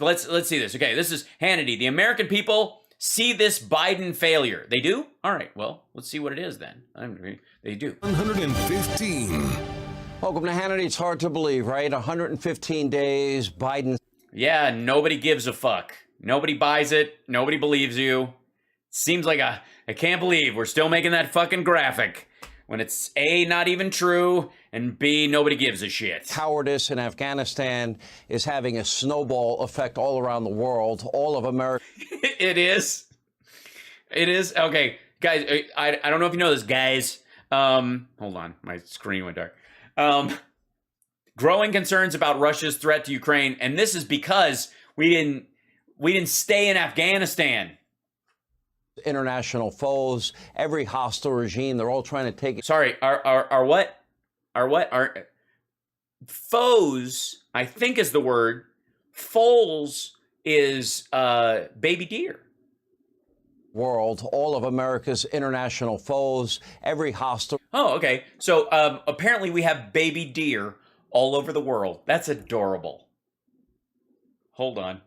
let's see this. Okay, this is Hannity. The American people see this Biden failure. They do? All right, well, let's see what it is then. They do. 115. Welcome to Hannity. It's hard to believe, right? 115 days, Biden. Yeah, nobody gives a fuck. Nobody buys it. Nobody believes you. Seems like I can't believe we're still making that fucking graphic when it's A, not even true, and B, nobody gives a shit. Cowardice in Afghanistan is having a snowball effect all around the world. All of America. It is. It is. Okay, guys, I don't know if you know this, guys. Hold on, my screen went dark. Growing concerns about Russia's threat to Ukraine, and this is because we didn't stay in Afghanistan. International foes, every hostile regime, they're all trying to take it. Sorry, our what? Our foes, I think is the word. Foals is baby deer. World, all of America's international foes, every hostile. Oh, okay. So apparently we have baby deer all over the world. That's adorable. Hold on.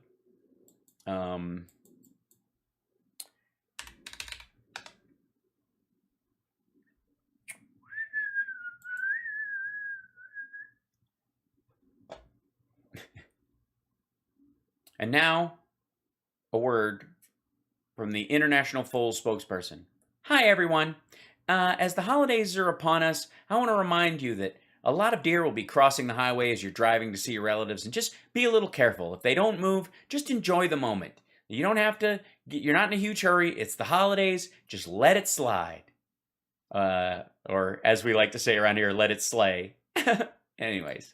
And now, a word from the International Foals spokesperson. Hi, everyone. As the holidays are upon us, I want to remind you that a lot of deer will be crossing the highway as you're driving to see your relatives, and just be a little careful. If they don't move, just enjoy the moment. You don't have to, you're not in a huge hurry. It's the holidays. Just let it slide. Or as we like to say around here, let it slay. Anyways.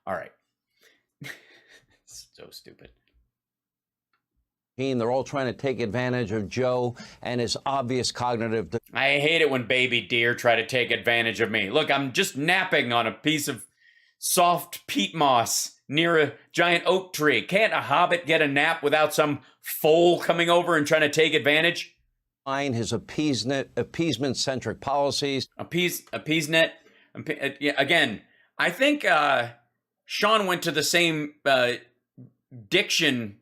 All right. So stupid. They're all trying to take advantage of Joe and his obvious cognitive. I hate it when baby deer try to take advantage of me. Look, I'm just napping on a piece of soft peat moss near a giant oak tree. Can't a hobbit get a nap without some foal coming over and trying to take advantage? His appeasement-centric policies. Appeasement. Again, I think Sean went to the same diction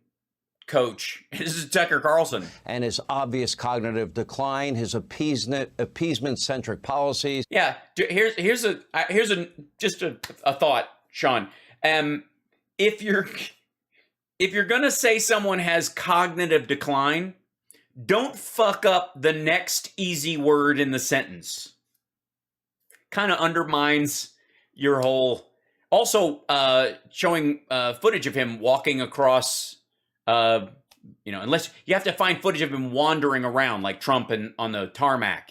coach. This is Tucker Carlson. And his obvious cognitive decline, his appeasement-centric policies. Yeah, here's a thought, Sean. If you're gonna say someone has cognitive decline, don't fuck up the next easy word in the sentence. Kind of undermines your whole. Also, showing footage of him walking across. Unless you have to find footage of him wandering around like Trump and on the tarmac,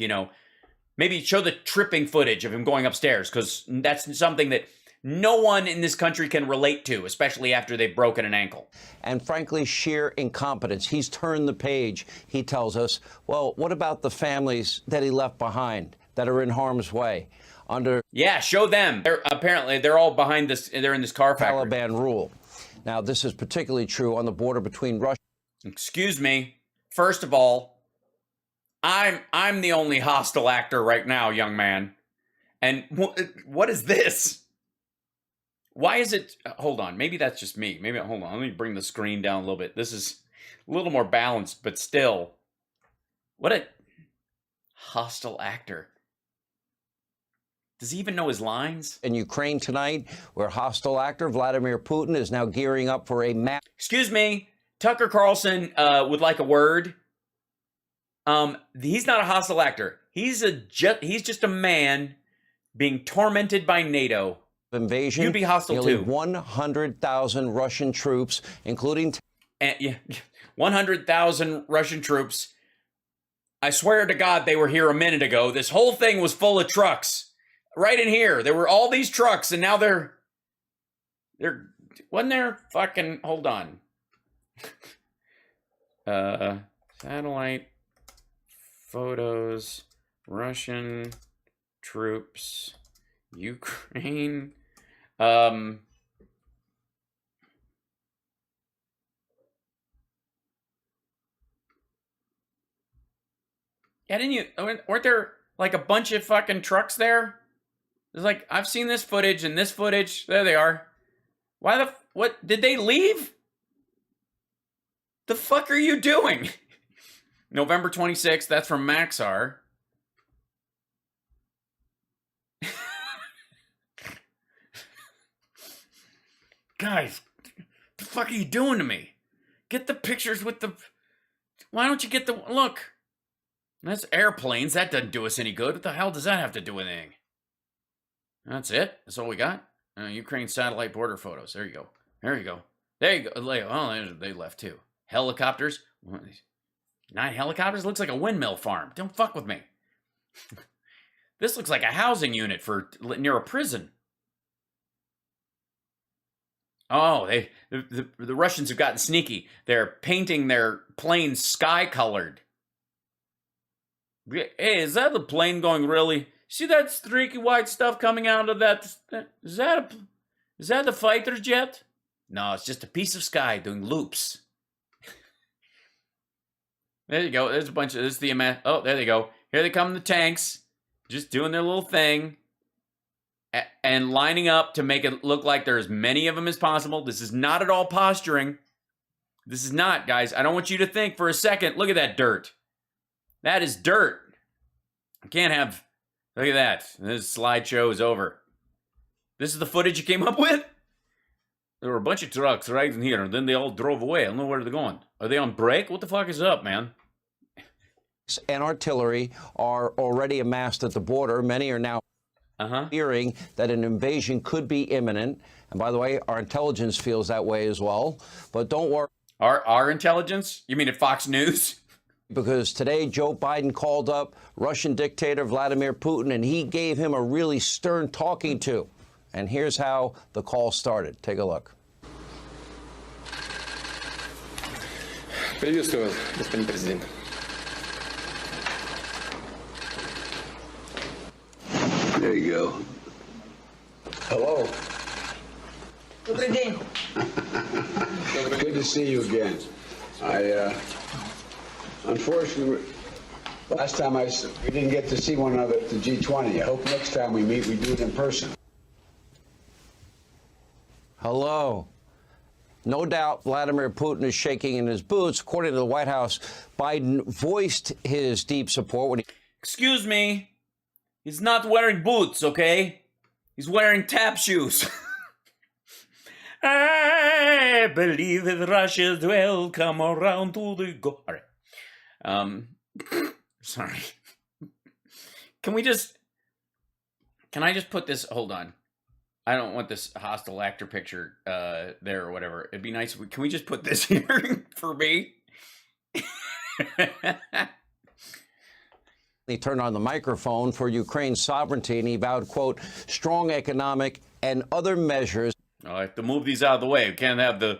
maybe show the tripping footage of him going upstairs, because that's something that no one in this country can relate to, especially after they've broken an ankle. And frankly, sheer incompetence. He's turned the page, he tells us. Well, what about the families that he left behind that are in harm's way? Yeah, show them. They're all behind this. They're in this car factory. Taliban rule. Now, this is particularly true on the border between Russia. Excuse me. First of all, I'm the only hostile actor right now, young man. And what is this? Why is it? Hold on. Maybe that's just me. Hold on. Let me bring the screen down a little bit. This is a little more balanced, but still. What a hostile actor. Does he even know his lines? In Ukraine tonight, where hostile actor Vladimir Putin is now gearing up for a mass. Excuse me, Tucker Carlson would like a word. He's not a hostile actor. He's just a man being tormented by NATO. Invasion. You'd be hostile nearly too. 100,000 Russian troops, including 100,000 Russian troops. I swear to God, they were here a minute ago. This whole thing was full of trucks. Right in here, there were all these trucks, and now they're wasn't there fucking, hold on. Satellite photos, Russian troops, Ukraine. Yeah, weren't there like a bunch of fucking trucks there? It's like, I've seen this footage and this footage. There they are. What, did they leave? The fuck are you doing? November 26th, that's from Maxar. Guys, the fuck are you doing to me? Get the pictures with the... Why don't you get the... Look. That's airplanes. That doesn't do us any good. What the hell does that have to do with anything? That's it? That's all we got? Ukraine satellite border photos. There you go. There you go. There you go. Oh, they left too. Helicopters. 9 helicopters? Looks like a windmill farm. Don't fuck with me. This looks like a housing unit for near a prison. Oh, the Russians have gotten sneaky. They're painting their planes sky-colored. Hey, is that the plane going really? See that streaky white stuff coming out of that? Is that the fighter jet? No, it's just a piece of sky doing loops. There you go. There's a bunch of this. Oh, there they go. Here they come, the tanks, just doing their little thing. And lining up to make it look like there's as many of them as possible. This is not at all posturing. This is not, guys. I don't want you to think for a second, look at that dirt. That is dirt. I can't have, look at that. This slideshow is over. This is the footage you came up with? There were a bunch of trucks right in here, and then they all drove away. I don't know where they're going. Are they on break? What the fuck is up, man? And artillery are already amassed at the border. Many are now fearing that an invasion could be imminent. And by the way, our intelligence feels that way as well. But don't worry. Our intelligence? You mean at Fox News? Because today Joe Biden called up Russian dictator Vladimir Putin, and he gave him a really stern talking to. And here's how the call started. Take a look. Приветствую, господин президент. There you go. Hello. Добрый день. Good to see you again. Unfortunately, last time we didn't get to see one another at the G20. I hope next time we meet, we do it in person. Hello. No doubt Vladimir Putin is shaking in his boots. According to the White House, Biden voiced his deep support when he... Excuse me. He's not wearing boots, okay? He's wearing tap shoes. I believe that Russia's welcome around to the go. All right. Sorry. Can I just put this, hold on. I don't want this hostile actor picture there or whatever. It'd be nice. Can we just put this here for me? He turned on the microphone for Ukraine's sovereignty, and he vowed, quote, strong economic and other measures. I have to move these out of the way. We can't have the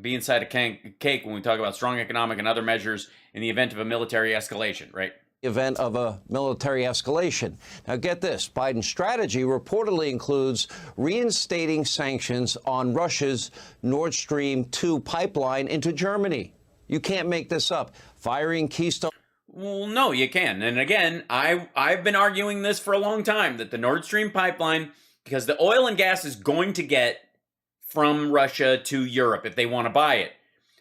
be inside a cake when we talk about strong economic and other measures in the event of a military escalation, right? Event of a military escalation. Now get this, Biden's strategy reportedly includes reinstating sanctions on Russia's Nord Stream 2 pipeline into Germany. You can't make this up. Firing Keystone. Well, no, you can. And again, I've been arguing this for a long time, that the Nord Stream pipeline, because the oil and gas is going to get from Russia to Europe if they want to buy it.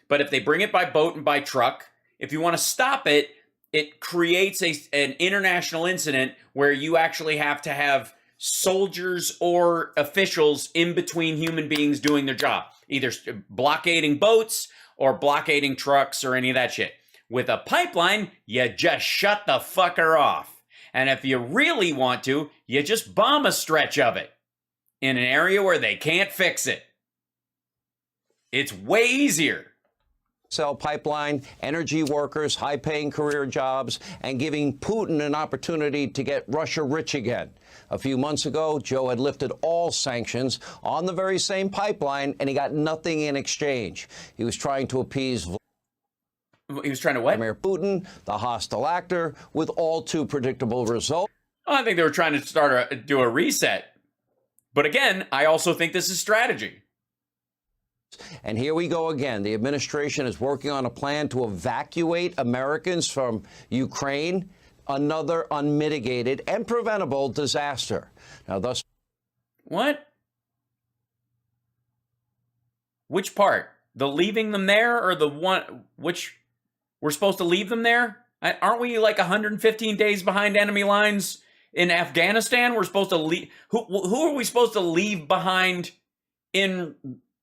But if they bring it by boat and by truck, if you want to stop it, it creates an international incident where you actually have to have soldiers or officials in between human beings doing their job, either blockading boats or blockading trucks or any of that shit. With a pipeline, you just shut the fucker off. And if you really want to, you just bomb a stretch of it in an area where they can't fix it. It's way easier. Cell pipeline, energy workers, high-paying career jobs, and giving Putin an opportunity to get Russia rich again. A few months ago, Joe had lifted all sanctions on the very same pipeline, and he got nothing in exchange. He was trying to appease He was trying to what? Vladimir Putin, the hostile actor, with all too predictable results. Well, I think they were trying to do a reset. But again, I also think this is strategy. And here we go again. The administration is working on a plan to evacuate Americans from Ukraine, another unmitigated and preventable disaster. Now, thus... What? Which part? The leaving them there, or the one which we're supposed to leave them there? Aren't we like 115 days behind enemy lines in Afghanistan? We're supposed to leave. Who are we supposed to leave behind in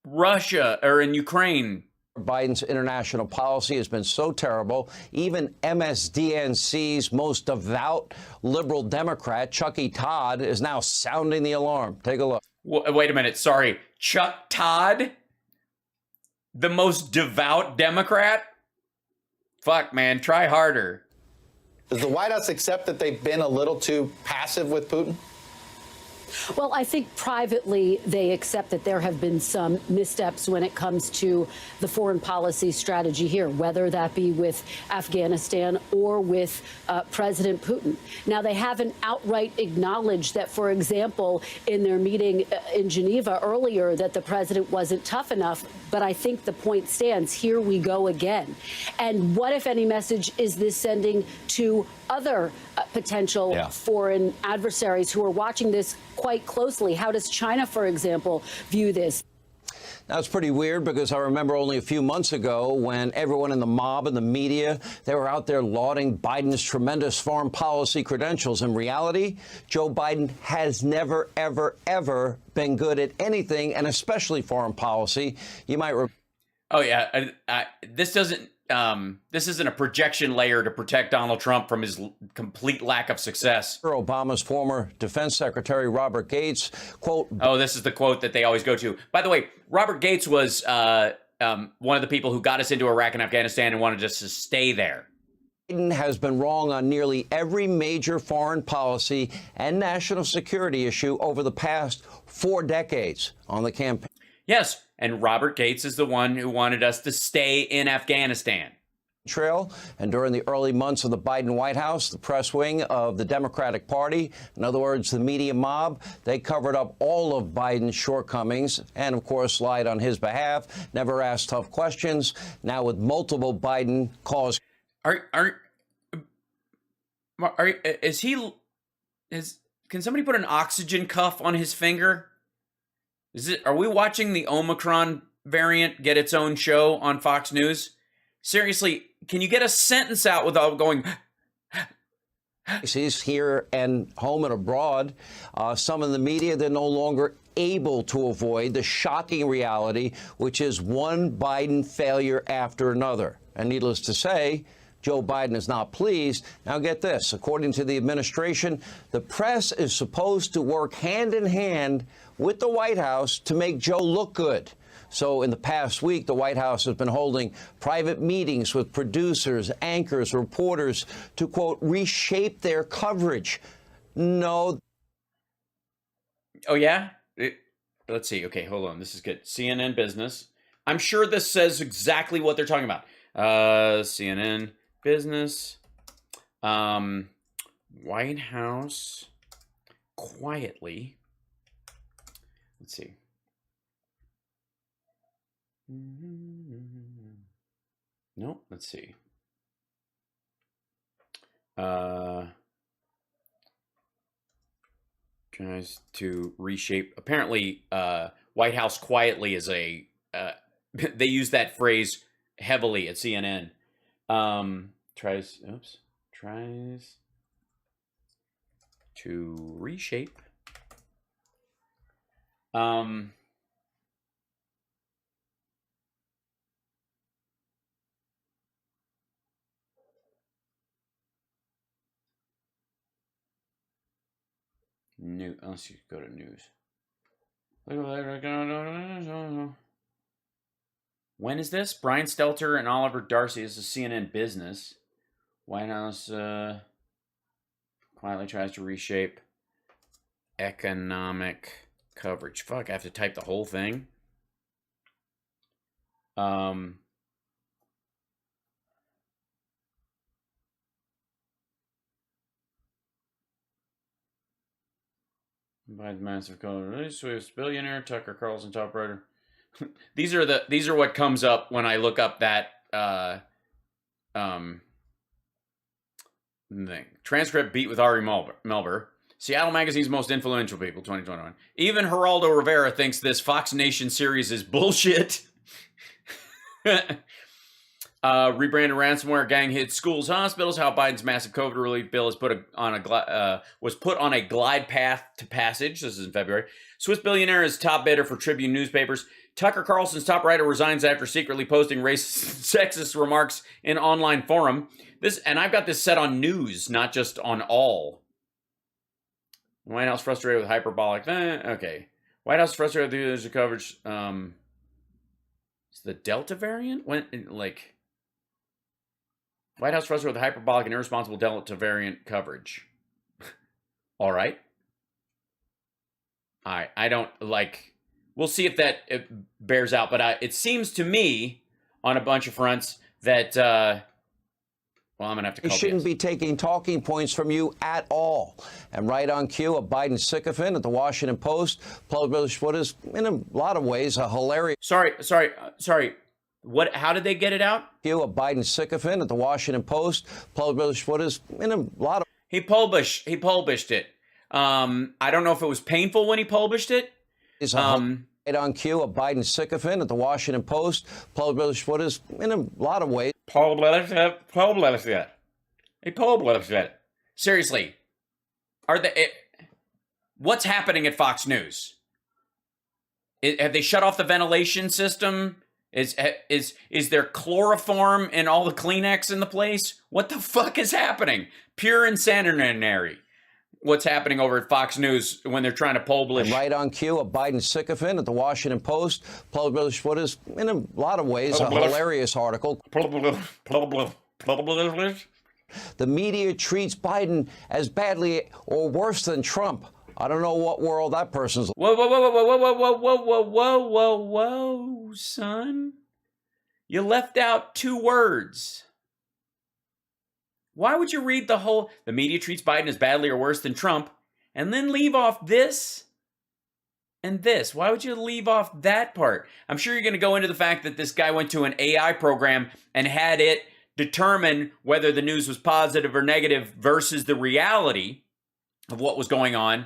Russia or in Ukraine? Biden's international policy has been so terrible, even MSDNC's most devout liberal Democrat, Chucky Todd, is now sounding the alarm. Take a look. Wait a minute. Sorry. Chuck Todd? The most devout Democrat? Fuck, man. Try harder. Does the White House accept that they've been a little too passive with Putin? Well, I think privately they accept that there have been some missteps when it comes to the foreign policy strategy here, whether that be with Afghanistan or with President Putin. Now, they haven't outright acknowledged that, for example, in their meeting in Geneva earlier, that the president wasn't tough enough. But I think the point stands. Here we go again. And what, if any, message is this sending to other potential foreign adversaries who are watching this quite closely? How does China, for example, view this? Now, it's pretty weird because I remember only a few months ago when everyone in the mob and the media, they were out there lauding Biden's tremendous foreign policy credentials. In reality, Joe Biden has never, ever, ever been good at anything, and especially foreign policy. You might. Oh, yeah. This doesn't. This isn't a projection layer to protect Donald Trump from his complete lack of success. Obama's former defense secretary, Robert Gates, quote. Oh, this is the quote that they always go to. By the way, Robert Gates was one of the people who got us into Iraq and Afghanistan and wanted us to stay there. Biden has been wrong on nearly every major foreign policy and national security issue over the past 4 decades on the campaign. Yes, and Robert Gates is the one who wanted us to stay in Afghanistan. Trail, and during the early months of the Biden White House, the press wing of the Democratic Party, in other words, the media mob, they covered up all of Biden's shortcomings and, of course, lied on his behalf, never asked tough questions. Now with multiple Biden calls. Can somebody put an oxygen cuff on his finger? Are we watching the Omicron variant get its own show on Fox News? Seriously, can you get a sentence out without going? He's here and home and abroad. Some in the media, they're no longer able to avoid the shocking reality, which is one Biden failure after another. And needless to say, Joe Biden is not pleased. Now get this. According to the administration, the press is supposed to work hand in hand with the White House to make Joe look good. So in the past week, the White House has been holding private meetings with producers, anchors, reporters to, quote, reshape their coverage. No. Oh, yeah? Let's see. Okay, hold on. This is good. CNN Business. I'm sure this says exactly what they're talking about. CNN Business. White House quietly. Let's see. No, let's see. Tries to reshape. Apparently, White House quietly is a. They use that phrase heavily at CNN. Tries to reshape. New. Unless you go to news. When is this? Brian Stelter and Oliver Darcy. This is CNN Business. White House quietly tries to reshape economic coverage. Fuck, I have to type the whole thing. By the massive color release, Swift's billionaire, Tucker Carlson top writer. These are what comes up when I look up that thing. Transcript beat with Ari Melber. Seattle Magazine's most influential people, 2021. Even Geraldo Rivera thinks this Fox Nation series is bullshit. Rebranded ransomware gang hits schools, hospitals. How Biden's massive COVID relief bill is was put on a glide path to passage. This is in February. Swiss billionaire is top bidder for Tribune newspapers. Tucker Carlson's top writer resigns after secretly posting racist, sexist remarks in online forum. And I've got this set on news, not just on all. White House frustrated with hyperbolic. Okay. White House frustrated with the coverage. Is the Delta variant? White House frustrated with hyperbolic and irresponsible Delta variant coverage. All right. I don't we'll see if it bears out, but it seems to me on a bunch of fronts that, I'm going to have to call He shouldn't be taking talking points from you at all. And right on cue, a Biden sycophant at the Washington Post published what is, in a lot of ways, a hilarious... Sorry. What? How did they get it out? A Biden sycophant at the Washington Post published what is, in a lot of... He published it. I don't know if it was painful when he published it. Right on cue, a Biden sycophant at the Washington Post published what is, in a lot of ways... Seriously, what's happening at Fox News? Have they shut off the ventilation system? Is there chloroform in all the Kleenex in the place? What the fuck is happening? Pure insanity. What's happening over at Fox News when they're trying to publish. Right on cue, a Biden sycophant at the Washington Post published what is, in a lot of ways, a hilarious article. The media treats Biden as badly or worse than Trump. I don't know what world that person's... Whoa, son. You left out two words. Why would you read the media treats Biden as badly or worse than Trump, and then leave off this and this? Why would you leave off that part? I'm sure you're going to go into the fact that this guy went to an AI program and had it determine whether the news was positive or negative versus the reality of what was going on,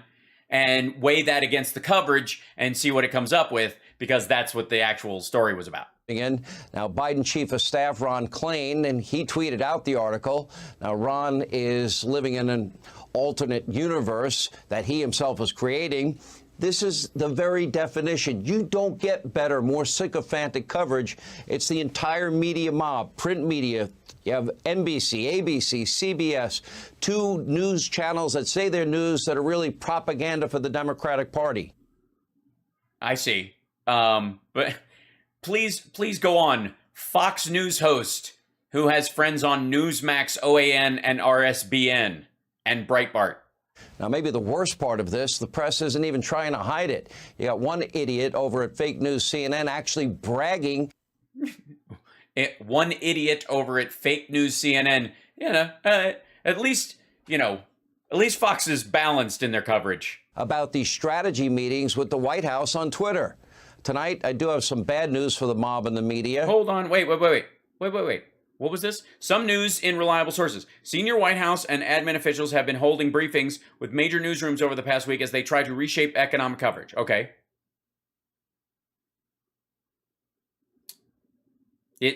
and weigh that against the coverage and see what it comes up with, because that's what the actual story was about. Again. Now, Biden Chief of Staff Ron Klain, and he tweeted out the article. Now, Ron is living in an alternate universe that he himself was creating. This is the very definition. You don't get better, more sycophantic coverage. It's the entire media mob, print media. You have NBC, ABC, CBS, two news channels that say they're news that are really propaganda for the Democratic Party. I see. But please go on. Fox News host who has friends on Newsmax, OAN, and RSBN, and Breitbart. Now, maybe the worst part of this, the press isn't even trying to hide it. You got one idiot over at fake news CNN actually bragging. One idiot over at fake news CNN. At least Fox is balanced in their coverage. About these strategy meetings with the White House on Twitter. Tonight, I do have some bad news for the mob and the media. Hold on. Wait. What was this? Some news in reliable sources. Senior White House and admin officials have been holding briefings with major newsrooms over the past week as they try to reshape economic coverage. Okay.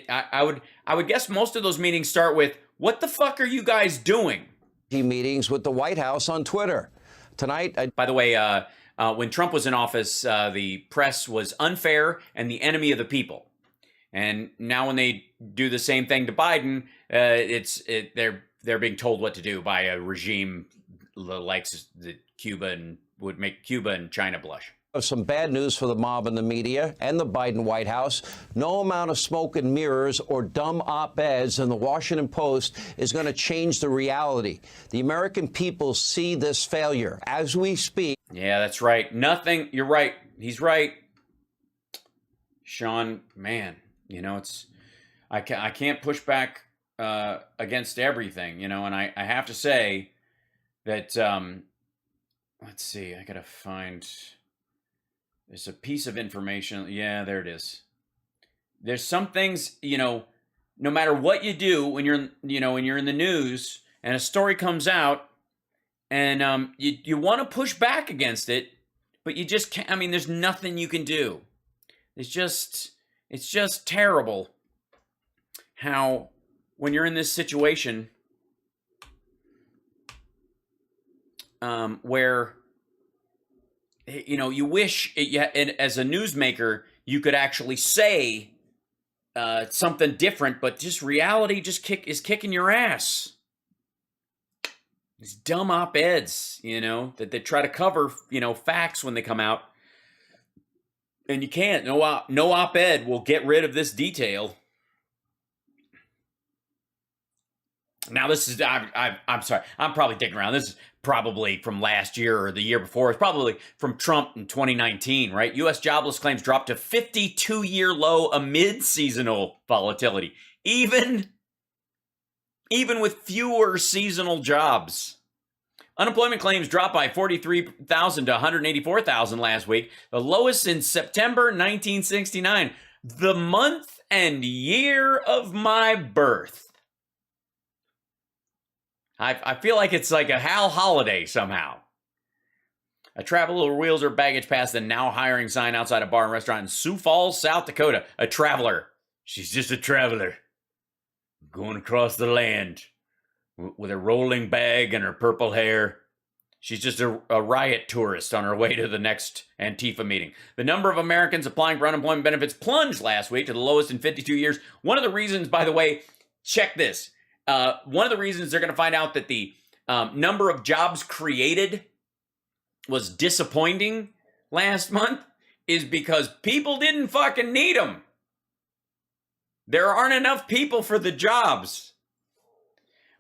I would guess most of those meetings start with, "What the fuck are you guys doing?" Meetings with the White House on Twitter. Tonight, by the way, when Trump was in office, the press was unfair and the enemy of the people. And now when they do the same thing to Biden, they're being told what to do by a regime like Cuba, and would make Cuba and China blush. Some bad news for the mob and the media and the Biden White House. No amount of smoke and mirrors or dumb op-eds in the Washington Post is going to change the reality. The American people see this failure as we speak. Yeah, that's right. Nothing. You're right. He's right. Sean, man, I can't push back against everything, and I have to say that, let's see, I got to find... There's a piece of information. Yeah, there it is. There's some things, no matter what you do when you're in the news and a story comes out and you want to push back against it, but you just can't. I mean, there's nothing you can do. It's just terrible how when you're in this situation where, you know, you wish, as a newsmaker, you could actually say something different, but just reality just is kicking your ass. These dumb op-eds, you know, that they try to cover, you know, facts when they come out. And you can't. No op-ed will get rid of this detail. Now, this is, I'm sorry, I'm probably digging around. This is probably from last year or the year before. It's probably from Trump in 2019, right? U.S. jobless claims dropped to 52-year low amid seasonal volatility. Even with fewer seasonal jobs. Unemployment claims dropped by 43,000 to 184,000 last week, the lowest since September 1969, the month and year of my birth. I feel like it's like a Hal holiday somehow. A traveler wheels her baggage past the now hiring sign outside a bar and restaurant in Sioux Falls, South Dakota. A traveler. She's just a traveler. Going across the land with a rolling bag and her purple hair. She's just a riot tourist on her way to the next Antifa meeting. The number of Americans applying for unemployment benefits plunged last week to the lowest in 52 years. One of the reasons, by the way, check this. One of the reasons they're going to find out that the number of jobs created was disappointing last month is because people didn't fucking need them. There aren't enough people for the jobs.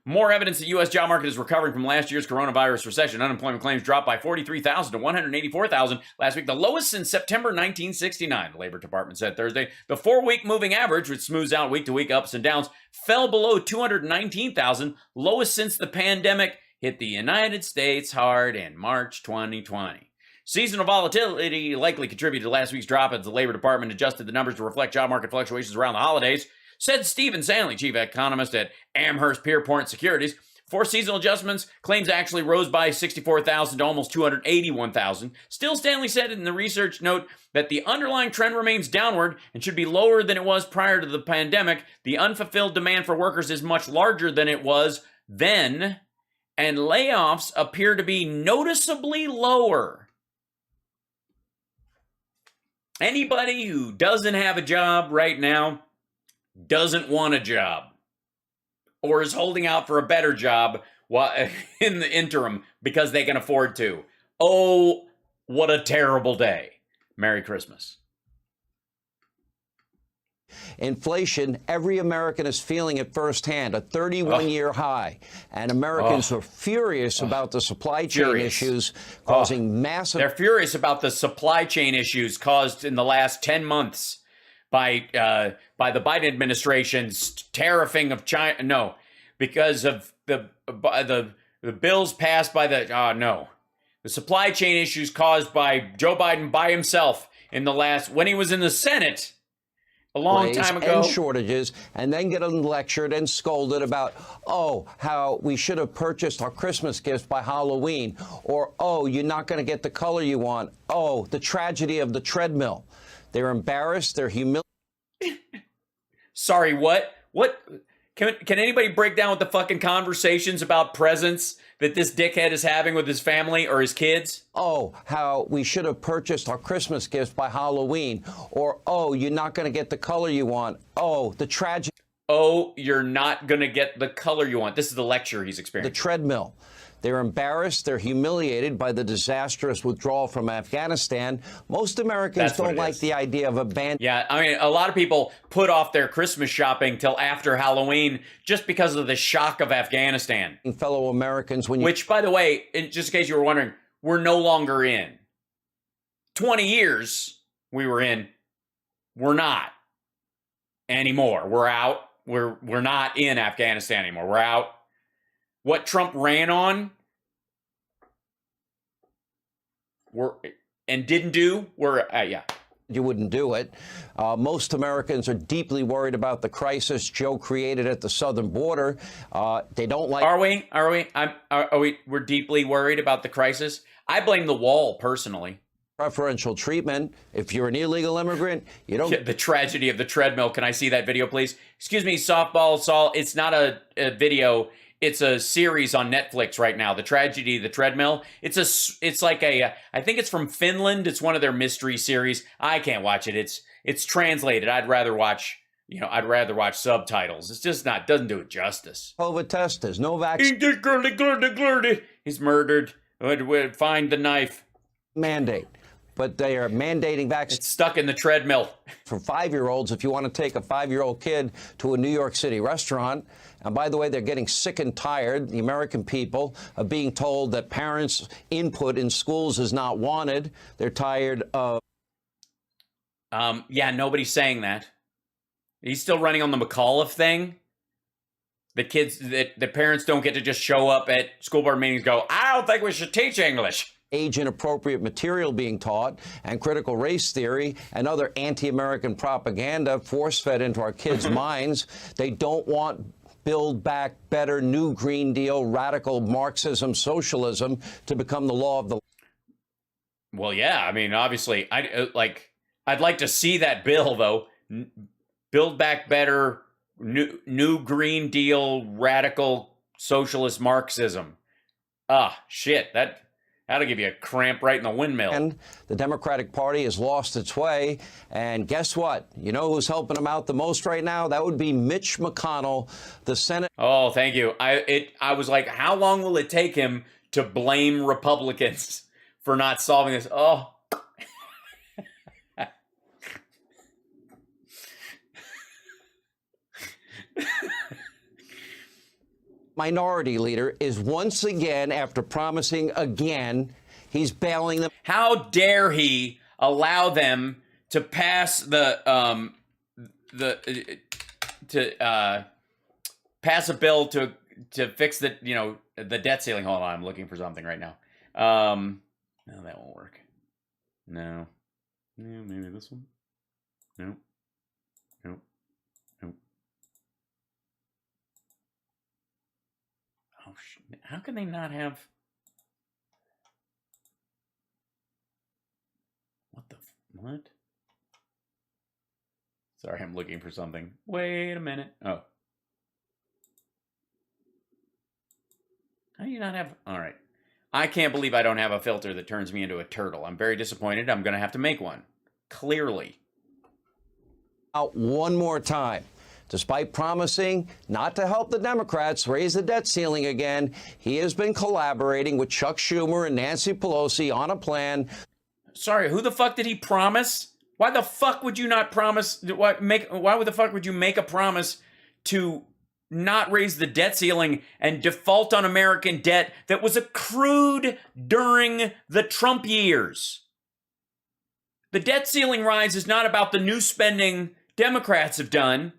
More evidence the U.S. job market is recovering from last year's coronavirus recession. Unemployment claims dropped by 43,000 to 184,000 last week, the lowest since September 1969, the Labor Department said Thursday. The 4-week moving average, which smooths out week-to-week ups and downs, fell below 219,000, lowest since the pandemic hit the United States hard in March 2020. Seasonal volatility likely contributed to last week's drop as the Labor Department adjusted the numbers to reflect job market fluctuations around the holidays, said Stephen Stanley, chief economist at Amherst Pierpont Securities. For seasonal adjustments, claims actually rose by 64,000 to almost 281,000. Still, Stanley said in the research note that the underlying trend remains downward and should be lower than it was prior to the pandemic. The unfulfilled demand for workers is much larger than it was then, and layoffs appear to be noticeably lower. Anybody who doesn't have a job right now doesn't want a job or is holding out for a better job in the interim because they can afford to. Oh, what a terrible day. Merry Christmas. Inflation, every American is feeling it firsthand, a 31-year high. And Americans are furious about the supply chain issues causing massive... They're furious about the supply chain issues caused in the last 10 months by the Biden administration's tariffing of China. No, because of the bills passed by the supply chain issues caused by Joe Biden by himself in the last, when he was in the Senate a long time ago. And shortages, and then get lectured and scolded about, how we should have purchased our Christmas gifts by Halloween, or, you're not going to get the color you want. The tragedy of the treadmill. They're embarrassed. They're humiliated. Sorry, what? What? Can anybody break down what the fucking conversations about presents that this dickhead is having with his family or his kids? How we should have purchased our Christmas gifts by Halloween, or, you're not going to get the color you want. The tragedy. You're not going to get the color you want. This is the lecture he's experiencing. The treadmill. They're embarrassed. They're humiliated by the disastrous withdrawal from Afghanistan. Most Americans don't like the idea of abandoning. Yeah, I mean, a lot of people put off their Christmas shopping till after Halloween just because of the shock of Afghanistan. Fellow Americans, which, by the way, just in case you were wondering, we're no longer in. 20 years we were in. We're not anymore. We're out. We're not in Afghanistan anymore. We're out. What Trump ran on and didn't do, you wouldn't do it. Most Americans are deeply worried about the crisis Joe created at the southern border. They don't like... Are we? We're deeply worried about the crisis? I blame the wall, personally. preferential treatment. If you're an illegal immigrant, you don't. The tragedy of the treadmill. Can I see that video, please? Excuse me, softball, Saul. It's not a video. It's a series on Netflix right now. The tragedy of the treadmill. It's like a. I think it's from Finland. It's one of their mystery series. I can't watch it. It's translated. I'd rather watch subtitles. It's just doesn't do it justice. COVID test. There's no vaccine He's murdered. Find the knife. mandate. But they are mandating vaccines. It's stuck in the treadmill. For 5-year-olds, if you want to take a 5-year-old kid to a New York City restaurant. And by the way, they're getting sick and tired, the American people, of being told that parents' input in schools is not wanted. They're tired of... Yeah, nobody's saying that. He's still running on the McAuliffe thing. The kids, the parents don't get to just show up at school board meetings and go, I don't think we should teach English. Age-inappropriate material being taught and critical race theory and other anti-American propaganda force-fed into our kids' minds. They don't want Build Back Better, New Green Deal, radical Marxism, socialism to become the law of the... Well, yeah, I mean, obviously, I'd like to see that bill, though. Build Back Better, New Green Deal, radical socialist Marxism. Shit, that'll give you a cramp right in the windmill. And the Democratic Party has lost its way. And guess what? You know who's helping them out the most right now? That would be Mitch McConnell, the Senate. Oh, thank you. I was like, how long will it take him to blame Republicans for not solving this? Oh. Minority leader is once again, after promising again, he's bailing them. How dare he allow them to pass pass a bill to fix the debt ceiling. Hold on, I'm looking for something right now. No, that won't work. No. Yeah, maybe this one. Nope. Nope. Nope. Oh shit! How can they not have? What? Sorry, I'm looking for something. Wait a minute. Oh. How do you not have... All right. I can't believe I don't have a filter that turns me into a turtle. I'm very disappointed. I'm going to have to make one. Clearly. Out one more time. Despite promising not to help the Democrats raise the debt ceiling again, he has been collaborating with Chuck Schumer and Nancy Pelosi on a plan. Sorry, who the fuck did he promise? Why the fuck would you not promise? Why the fuck would you make a promise to not raise the debt ceiling and default on American debt that was accrued during the Trump years? The debt ceiling rise is not about the new spending Democrats have done.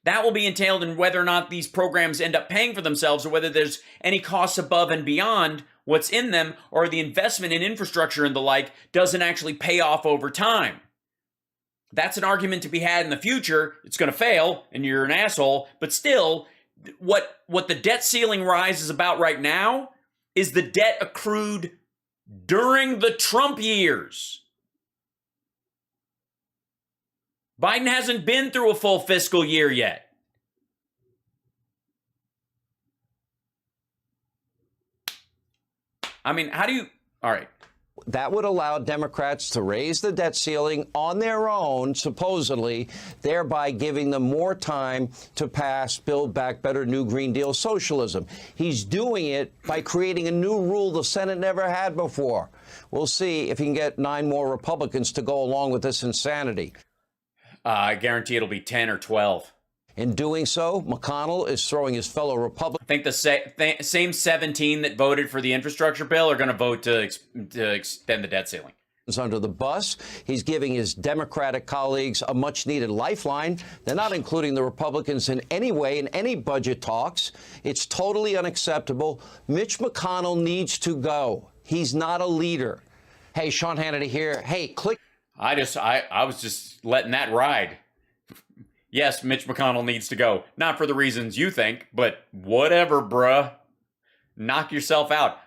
That will be entailed in whether or not these programs end up paying for themselves or whether there's any costs above and beyond what's in them, or the investment in infrastructure and the like doesn't actually pay off over time. That's an argument to be had in the future. It's going to fail, and you're an asshole. But still, what the debt ceiling rise is about right now is the debt accrued during the Trump years. Biden hasn't been through a full fiscal year yet. I mean, how do you... All right. That would allow Democrats to raise the debt ceiling on their own, supposedly, thereby giving them more time to pass Build Back Better, New Green Deal socialism. He's doing it by creating a new rule the Senate never had before. We'll see if he can get 9 more Republicans to go along with this insanity. I guarantee it'll be 10 or 12. In doing so, McConnell is throwing his fellow Republicans. I think the same 17 that voted for the infrastructure bill are going to vote to extend the debt ceiling. Under the bus. He's giving his Democratic colleagues a much-needed lifeline. They're not including the Republicans in any way in any budget talks. It's totally unacceptable. Mitch McConnell needs to go. He's not a leader. Hey, Sean Hannity here. Hey, click. I was just letting that ride. Yes, Mitch McConnell needs to go. Not for the reasons you think, but whatever, bruh. Knock yourself out.